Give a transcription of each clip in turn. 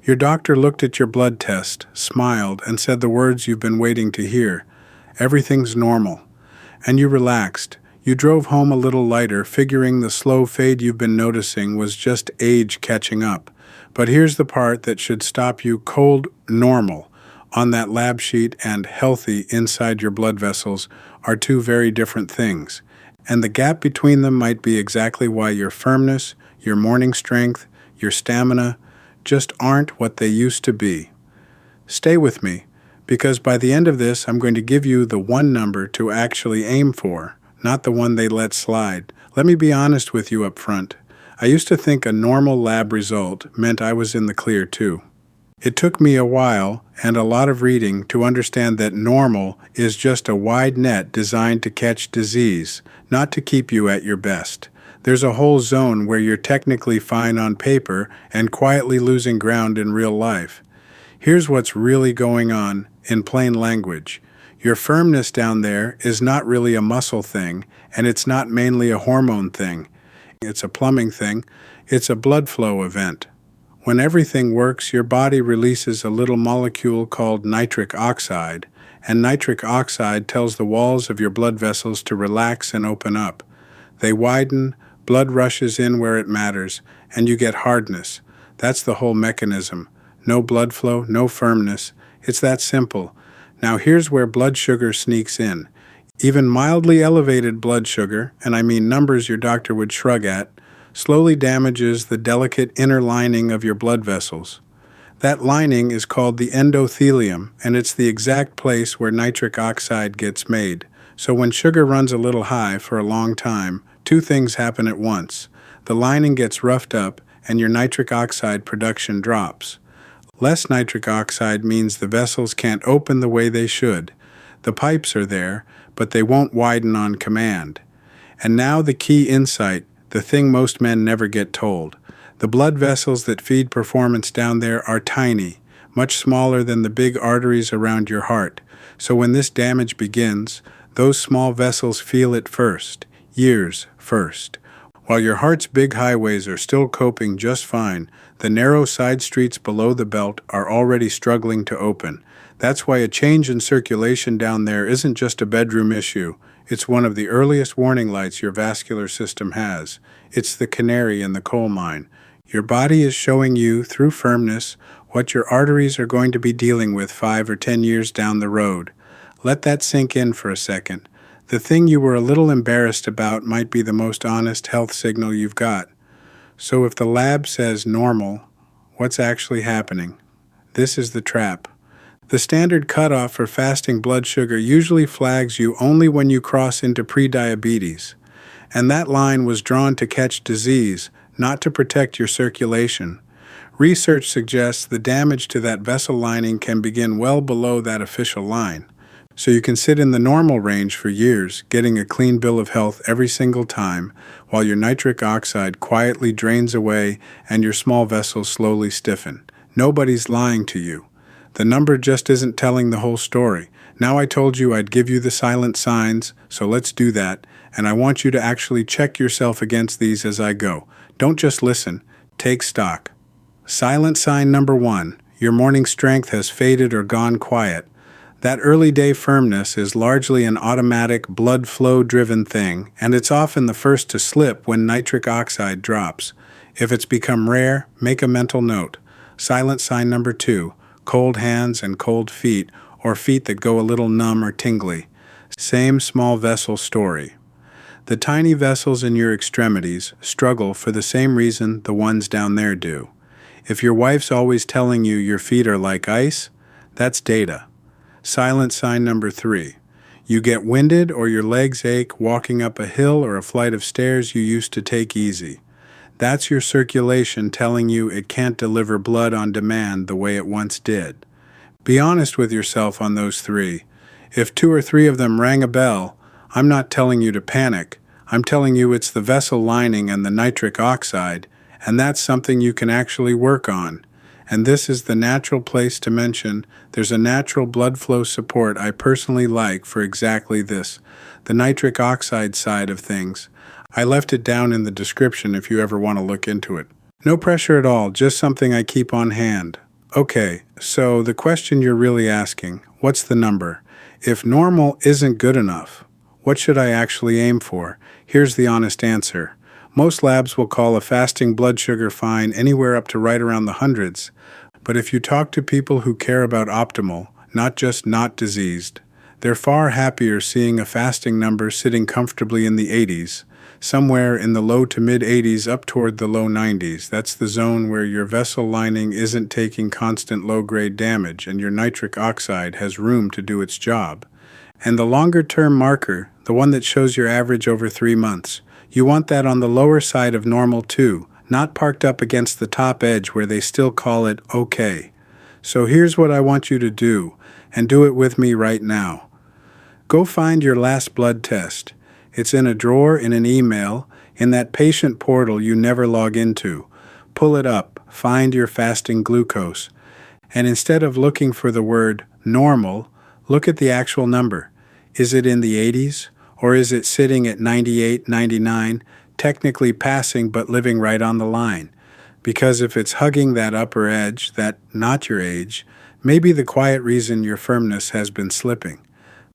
Your doctor looked at your blood test, smiled, and said the words you've been waiting to hear. Everything's normal. And you relaxed. You drove home a little lighter, figuring the slow fade you've been noticing was just age catching up. But here's the part that should stop you cold normal on that lab sheet and healthy inside your blood vessels are two very different things. And the gap between them might be exactly why your firmness, your morning strength, your stamina just aren't what they used to be. Stay with me, because by the end of this, I'm going to give you the one number to actually aim for, not the one they let slide. Let me be honest with you up front. I used to think a normal lab result meant I was in the clear too. It took me a while and a lot of reading to understand that normal is just a wide net designed to catch disease, not to keep you at your best. There's a whole zone where you're technically fine on paper and quietly losing ground in real life. Here's what's really going on in plain language. Your firmness down there is not really a muscle thing, and it's not mainly a hormone thing. It's a plumbing thing. It's a blood flow event. When everything works, your body releases a little molecule called nitric oxide, and nitric oxide tells the walls of your blood vessels to relax and open up. They widen, blood rushes in where it matters, and you get hardness. That's the whole mechanism. No blood flow, no firmness. It's that simple. Now here's where blood sugar sneaks in. Even mildly elevated blood sugar, and I mean numbers your doctor would shrug at, slowly damages the delicate inner lining of your blood vessels. That lining is called the endothelium, and it's the exact place where nitric oxide gets made. So when sugar runs a little high for a long time, two things happen at once. The lining gets roughed up, and your nitric oxide production drops. Less nitric oxide means the vessels can't open the way they should. The pipes are there, but they won't widen on command. And now the key insight, the thing most men never get told. The blood vessels that feed performance down there are tiny, much smaller than the big arteries around your heart. So when this damage begins, those small vessels feel it first, years first. While your heart's big highways are still coping just fine, the narrow side streets below the belt are already struggling to open. That's why a change in circulation down there isn't just a bedroom issue. It's one of the earliest warning lights your vascular system has. It's the canary in the coal mine. Your body is showing you, through firmness, what your arteries are going to be dealing with 5 or 10 years down the road. Let that sink in for a second. The thing you were a little embarrassed about might be the most honest health signal you've got. So if the lab says normal, what's actually happening? This is the trap. The standard cutoff for fasting blood sugar usually flags you only when you cross into prediabetes. And that line was drawn to catch disease, not to protect your circulation. Research suggests the damage to that vessel lining can begin well below that official line. So you can sit in the normal range for years, getting a clean bill of health every single time, while your nitric oxide quietly drains away and your small vessels slowly stiffen. Nobody's lying to you. The number just isn't telling the whole story. Now I told you I'd give you the silent signs, so let's do that, and I want you to actually check yourself against these as I go. Don't just listen, take stock. Silent sign number 1, your morning strength has faded or gone quiet. That early day firmness is largely an automatic blood flow driven thing, and it's often the first to slip when nitric oxide drops. If it's become rare, make a mental note. Silent sign number 2, cold hands and cold feet, or feet that go a little numb or tingly. Same small vessel story. The tiny vessels in your extremities struggle for the same reason the ones down there do. If your wife's always telling you your feet are like ice, that's data. Silent sign number 3. You get winded or your legs ache walking up a hill or a flight of stairs you used to take easy. That's your circulation telling you it can't deliver blood on demand the way it once did. Be honest with yourself on those 3. If 2 or 3 of them rang a bell, I'm not telling you to panic. I'm telling you it's the vessel lining and the nitric oxide, and that's something you can actually work on. And this is the natural place to mention there's a natural blood flow support I personally like for exactly this, the nitric oxide side of things. I left it down in the description if you ever want to look into it. No pressure at all, just something I keep on hand. Okay, so the question you're really asking, what's the number? If normal isn't good enough, what should I actually aim for? Here's the honest answer. Most labs will call a fasting blood sugar fine anywhere up to right around the hundreds, but if you talk to people who care about optimal, not just not diseased, they're far happier seeing a fasting number sitting comfortably in the 80s, somewhere in the low to mid 80s up toward the low 90s. That's the zone where your vessel lining isn't taking constant low-grade damage and your nitric oxide has room to do its job. And the longer-term marker, the one that shows your average over 3 months, you want that on the lower side of normal too, not parked up against the top edge where they still call it okay. So here's what I want you to do, and do it with me right now. Go find your last blood test. It's in a drawer in an email, in that patient portal you never log into. Pull it up, find your fasting glucose, and instead of looking for the word normal, look at the actual number. Is it in the 80s? Or is it sitting at 98, 99, technically passing but living right on the line? Because if it's hugging that upper edge, that not your age, maybe the quiet reason your firmness has been slipping.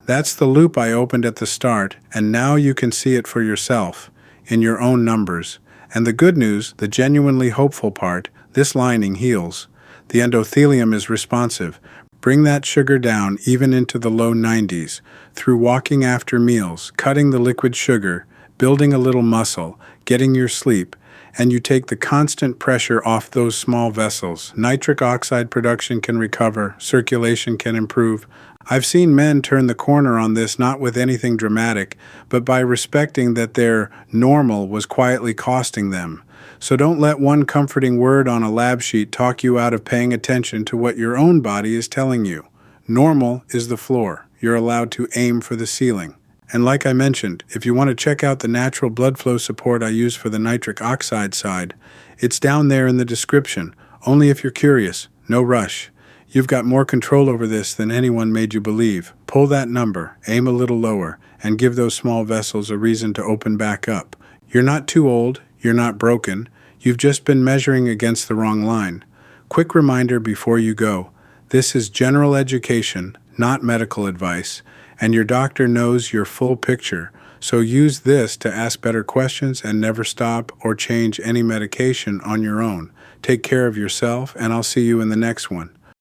That's the loop I opened at the start, and now you can see it for yourself, in your own numbers. And the good news, the genuinely hopeful part, this lining heals. The endothelium is responsive. Bring that sugar down even into the low 90s through walking after meals, cutting the liquid sugar, building a little muscle, getting your sleep, and you take the constant pressure off those small vessels. Nitric oxide production can recover, circulation can improve. I've seen men turn the corner on this not with anything dramatic, but by respecting that their normal was quietly costing them. So don't let one comforting word on a lab sheet talk you out of paying attention to what your own body is telling you. Normal is the floor. You're allowed to aim for the ceiling. And like I mentioned, if you want to check out the natural blood flow support I use for the nitric oxide side, it's down there in the description. Only if you're curious. No rush. You've got more control over this than anyone made you believe. Pull that number, aim a little lower, and give those small vessels a reason to open back up. You're not too old. You're not broken. You've just been measuring against the wrong line. Quick reminder before you go. This is general education, not medical advice, and your doctor knows your full picture, so use this to ask better questions and never stop or change any medication on your own. Take care of yourself, and I'll see you in the next one.